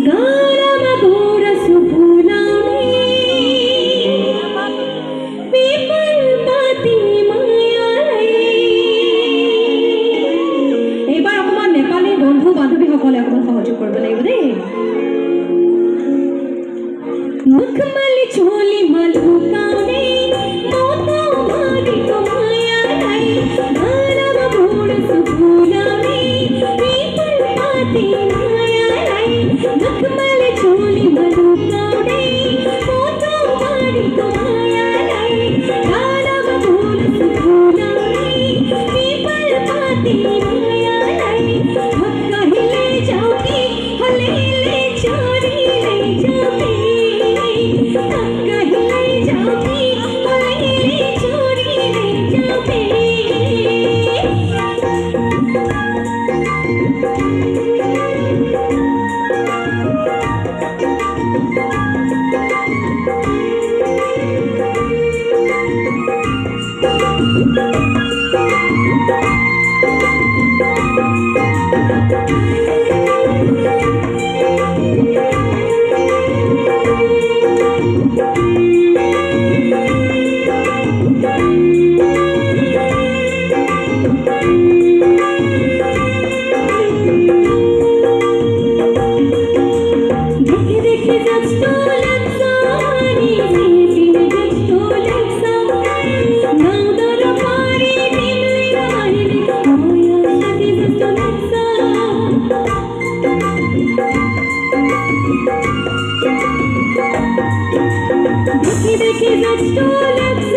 गारामा घोर सुफुलाउने पेपर पाती मायालाई। এইবাৰ অকমান নেপালী বন্ধু বান্ধৱীসকলে অকমান সহযোগ কৰিব লাগিব দেই। मखमली चोली मलुकाउने मोटा भारीको मायालाई। गारामा घोर सुफुलाउने पेपर पाती मायालाई। मखमली चोली मलुकाउने मोटा भारीको मायालाई। गारामा घोर सुफुलाउने पेपर पाती मायालाई। कहिले जाऊ कि हलेले छोरी ले जाऊ। देखी देखी जस्तो लाग्छ